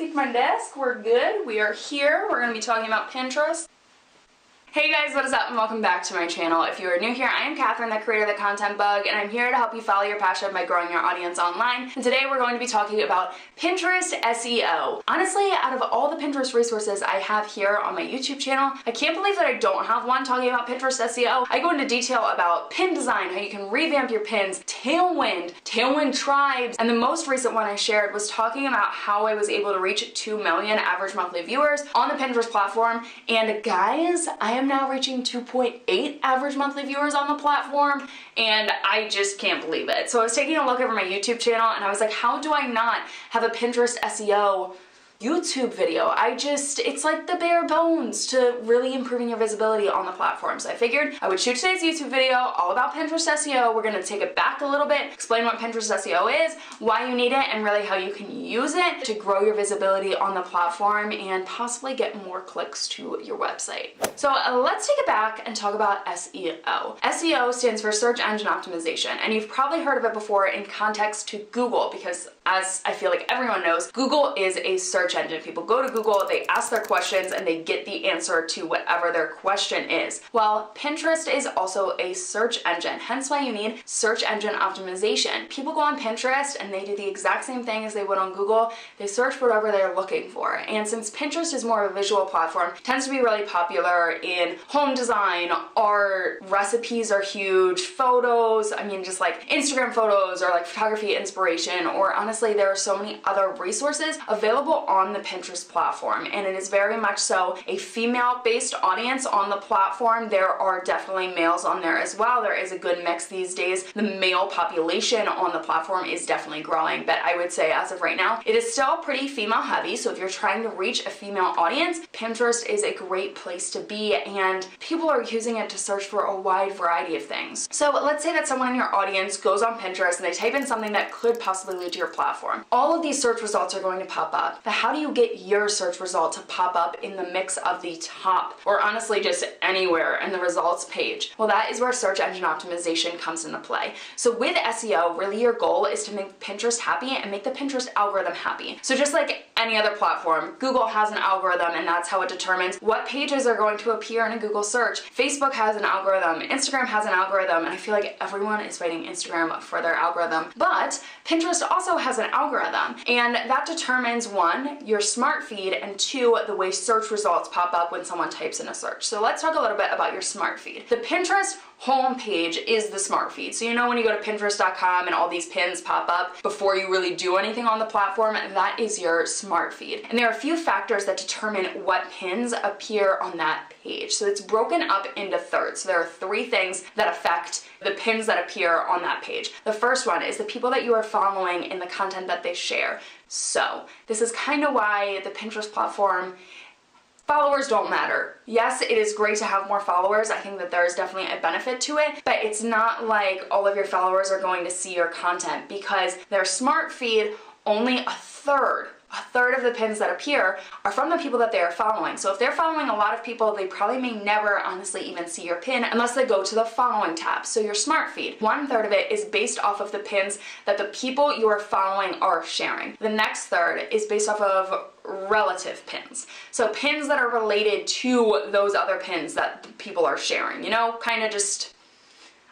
underneath my desk. We're good. We are here. We're going to be talking about Pinterest. Hey guys, what is up and welcome back to my channel. If you are new here, I am Cathrin, the creator of The Content Bug, and I'm here to help you follow your passion by growing your audience online. And today we're going to be talking about Pinterest SEO. Honestly, out of all the Pinterest resources I have here on my YouTube channel, I can't believe that I don't have one talking about Pinterest SEO. I go into detail about pin design, how you can revamp your pins, tailwind tribes, and the most recent one I shared was talking about how I was able to reach 2 million average monthly viewers on the Pinterest platform. And guys, I am now reaching 2.8 average monthly viewers on the platform, and I just can't believe it. So I was taking a look over my YouTube channel and I was like, how do I not have a Pinterest SEO YouTube video? It's like the bare bones to really improving your visibility on the platform. So I figured I would shoot today's YouTube video all about Pinterest SEO. We're gonna take it back a little bit, explain what Pinterest SEO is, why you need it, and really how you can use it to grow your visibility on the platform and possibly get more clicks to your website. So let's take it back and talk about SEO. SEO stands for Search Engine Optimization, and you've probably heard of it before in context to Google, because as I feel like everyone knows, Google is a search engine. People go to Google, they ask their questions, and they get the answer to whatever their question is. Well, Pinterest is also a search engine, hence why you need search engine optimization. People go on Pinterest and they do the exact same thing as they would on Google. They search whatever they're looking for. And since Pinterest is more of a visual platform, it tends to be really popular in home design, art, recipes are huge, photos, I mean just like Instagram photos or like photography inspiration, or honestly there are so many other resources available on the Pinterest platform, and it is very much so a female-based audience on the platform. There are definitely males on there as well. There is a good mix these days. The male population on the platform is definitely growing, but I would say as of right now, it is still pretty female heavy. So if you're trying to reach a female audience, Pinterest is a great place to be, and people are using it to search for a wide variety of things. So let's say that someone in your audience goes on Pinterest and they type in something that could possibly lead to your platform. All of these search results are going to pop up, but how do you get your search result to pop up in the mix of the top, or honestly just anywhere in the results page? Well, that is where search engine optimization comes into play. So with SEO, really your goal is to make Pinterest happy and make the Pinterest algorithm happy. So just like any other platform, Google has an algorithm, and that's how it determines what pages are going to appear in a Google search. Facebook has an algorithm, Instagram has an algorithm, and I feel like everyone is fighting Instagram for their algorithm. But Pinterest also has an algorithm, and that determines one, your smart feed, and two, the way search results pop up when someone types in a search. So let's talk a little bit about your smart feed. The Pinterest homepage is the smart feed. So you know when you go to pinterest.com and all these pins pop up before you really do anything on the platform, that is your smart feed. And there are a few factors that determine what pins appear on that page. So it's broken up into thirds. So there are 3 things that affect the pins that appear on that page. The first one is the people that you are following and the content that they share. So this is kind of why the Pinterest platform, followers don't matter. Yes, it is great to have more followers. I think that there is definitely a benefit to it, but it's not like all of your followers are going to see your content, because their smart feed, only a third of the pins that appear are from the people that they are following. So if they're following a lot of people, they probably may never honestly even see your pin unless they go to the following tab. So your smart feed, 1/3 of it is based off of the pins that the people you are following are sharing. The next third is based off of relative pins. So pins that are related to those other pins that people are sharing, you know, kind of just,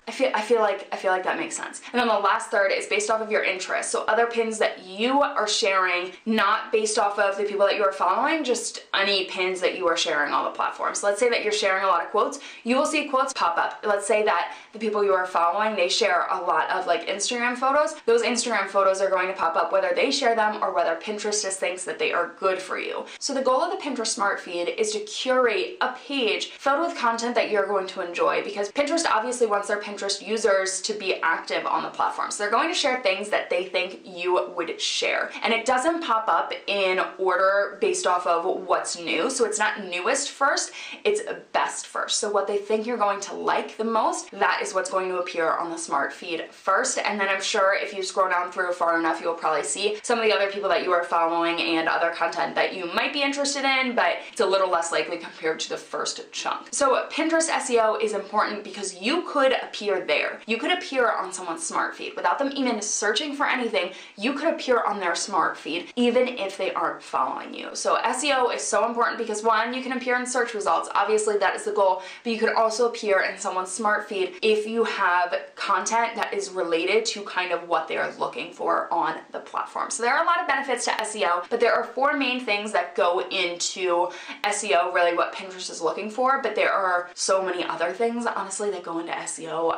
I feel like that makes sense. And then the last third is based off of your interests. So other pins that you are sharing, not based off of the people that you are following, just any pins that you are sharing on the platform. So let's say that you're sharing a lot of quotes, you will see quotes pop up. Let's say that the people you are following, they share a lot of like Instagram photos. Those Instagram photos are going to pop up whether they share them or whether Pinterest just thinks that they are good for you. So the goal of the Pinterest Smart Feed is to curate a page filled with content that you're going to enjoy, because Pinterest obviously wants their Pinterest users to be active on the platform. So they're going to share things that they think you would share. And it doesn't pop up in order based off of what's new. So it's not newest first, it's best first. So what they think you're going to like the most, that is what's going to appear on the smart feed first. And then I'm sure if you scroll down through far enough, you'll probably see some of the other people that you are following and other content that you might be interested in, but it's a little less likely compared to the first chunk. So Pinterest SEO is important because you could appear appear there. You could appear on someone's smart feed without them even searching for anything. You could appear on their smart feed even if they aren't following you. So SEO is so important because one, you can appear in search results. Obviously that is the goal, but you could also appear in someone's smart feed if you have content that is related to kind of what they are looking for on the platform. So there are a lot of benefits to SEO, but there are 4 main things that go into SEO, really what Pinterest is looking for, but there are so many other things, honestly, that go into SEO.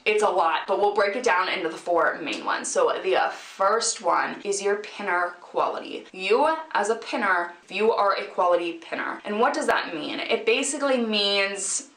It's a lot, but we'll break it down into the 4 main ones. So the first one is your pinner quality. You as a pinner, you are a quality pinner. And what does that mean? It basically means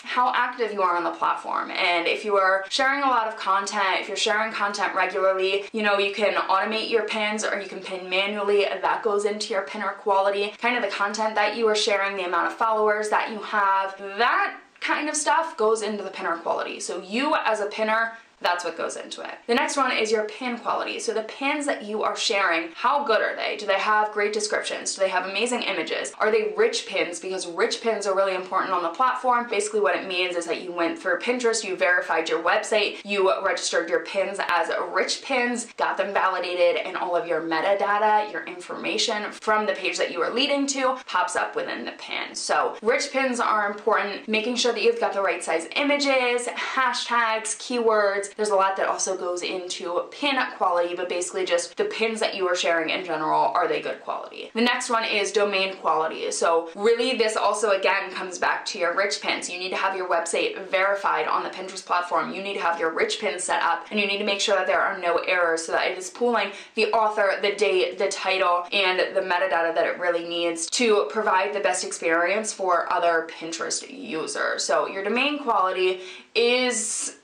how active you are on the platform. And if you are sharing a lot of content, if you're sharing content regularly, you know, you can automate your pins or you can pin manually. That goes into your pinner quality. Kind of the content that you are sharing, the amount of followers that you have, that kind of stuff goes into the pinner quality. So you as a pinner, that's what goes into it. The next one is your pin quality. So the pins that you are sharing, how good are they? Do they have great descriptions? Do they have amazing images? Are they rich pins? Because rich pins are really important on the platform. Basically what it means is that you went through Pinterest, you verified your website, you registered your pins as rich pins, got them validated, and all of your metadata, your information from the page that you are leading to pops up within the pin. So rich pins are important, making sure that you've got the right size images, hashtags, keywords. There's a lot that also goes into pin quality, but basically just the pins that you are sharing in general, are they good quality? The next one is domain quality. So really this also again comes back to your rich pins. You need to have your website verified on the Pinterest platform. You need to have your rich pins set up, and you need to make sure that there are no errors so that it is pulling the author, the date, the title, and the metadata that it really needs to provide the best experience for other Pinterest users. So your domain quality is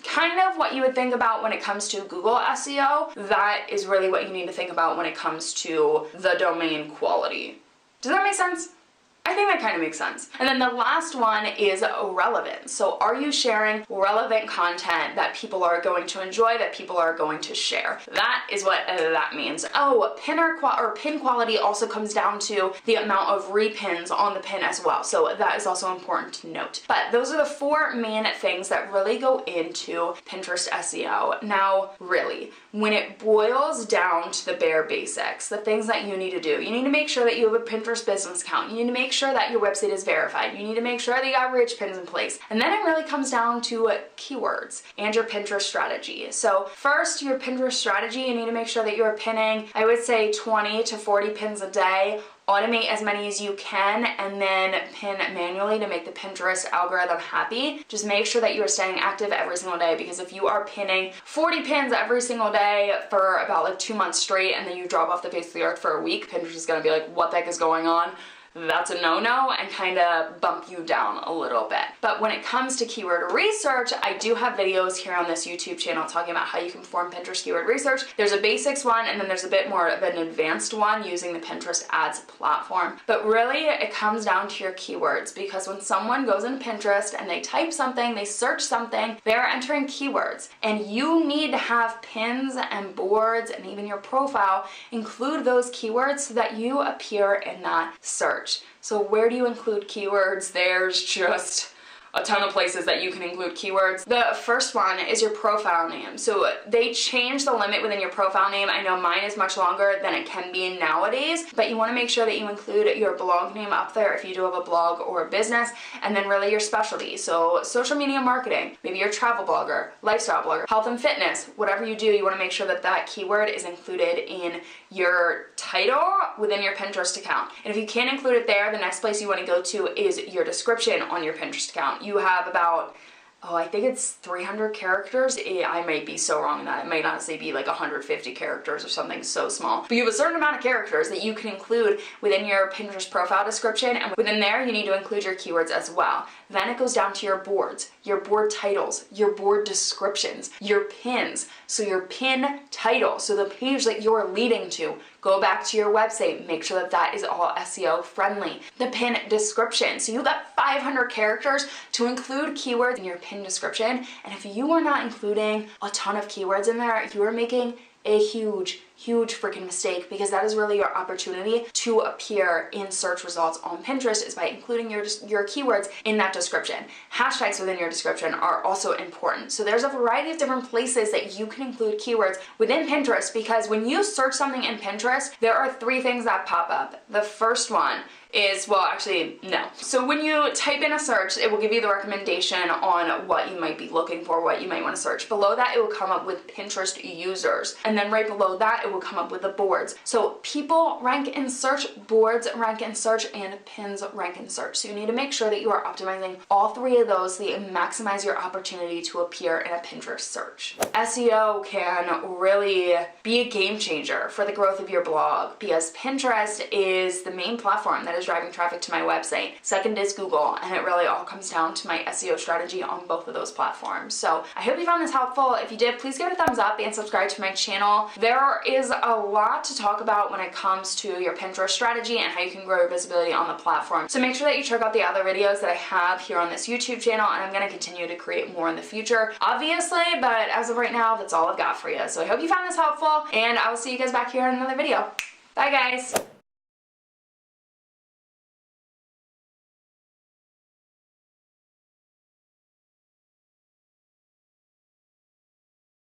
kind of what you would think about when it comes to Google SEO. That is really what you need to think about when it comes to the domain quality. Does that make sense? I think that kind of makes sense. And then the last one is relevance. So are you sharing relevant content that people are going to enjoy, that people are going to share? That is what that means. Oh, pin quality also comes down to the amount of repins on the pin as well. So that is also important to note. But those are the 4 main things that really go into Pinterest SEO. Now, really, when it boils down to the bare basics, the things that you need to do, you need to make sure that you have a Pinterest business account. You need to make sure that your website is verified. You need to make sure that you got rich pins in place. And then it really comes down to keywords and your Pinterest strategy. So first, your Pinterest strategy, you need to make sure that you're pinning, I would say 20 to 40 pins a day. Automate as many as you can, and then pin manually to make the Pinterest algorithm happy. Just make sure that you are staying active every single day, because if you are pinning 40 pins every single day for about like 2 months straight and then you drop off the face of the earth for a week, Pinterest is gonna be like, what the heck is going on? That's a no-no, and kind of bump you down a little bit. But when it comes to keyword research, I do have videos here on this YouTube channel talking about how you can perform Pinterest keyword research. There's a basics one, and then there's a bit more of an advanced one using the Pinterest ads platform. But really, it comes down to your keywords, because when someone goes into Pinterest and they type something, they search something, they're entering keywords. And you need to have pins and boards and even your profile include those keywords so that you appear in that search. So where do you include keywords? There's just a ton of places that you can include keywords. The first one is your profile name. So they changed the limit within your profile name. I know mine is much longer than it can be nowadays, but you want to make sure that you include your blog name up there if you do have a blog or a business, and then really your specialty. So social media marketing, maybe you're a travel blogger, lifestyle blogger, health and fitness, whatever you do, you want to make sure that that keyword is included in your title within your Pinterest account. And if you can't include it there, the next place you want to go to is your description on your Pinterest account. You have about, I think it's 300 characters. I might be so wrong in that. It might honestly be like 150 characters or something so small. But you have a certain amount of characters that you can include within your Pinterest profile description, and within there you need to include your keywords as well. Then it goes down to your boards, your board titles, your board descriptions, your pins. So your pin title, so the page that you're leading to, go back to your website, make sure that that is all SEO friendly. The pin description, so you got 500 characters to include keywords in your pin description, and if you are not including a ton of keywords in there, you are making a huge huge freaking mistake, because that is really your opportunity to appear in search results on Pinterest, is by including your keywords in that description. Hashtags within your description are also important. So there's a variety of different places that you can include keywords within Pinterest, because when you search something in Pinterest, there are 3 things that pop up. The first one is, well, actually, no. So when you type in a search, it will give you the recommendation on what you might be looking for, what you might want to search. Below that, it will come up with Pinterest users. And then right below that, it will come up with the boards. So people rank in search, boards rank in search, and pins rank in search. So you need to make sure that you are optimizing all 3 of those so that you maximize your opportunity to appear in a Pinterest search. SEO can really be a game changer for the growth of your blog, because Pinterest is the main platform that is driving traffic to my website. Second is Google, and it really all comes down to my SEO strategy on both of those platforms. So I hope you found this helpful. If you did, please give it a thumbs up and subscribe to my channel. There is a lot to talk about when it comes to your Pinterest strategy and how you can grow your visibility on the platform. So make sure that you check out the other videos that I have here on this YouTube channel, and I'm going to continue to create more in the future, obviously, but as of right now, that's all I've got for you. So I hope you found this helpful, and I will see you guys back here in another video. Bye, guys.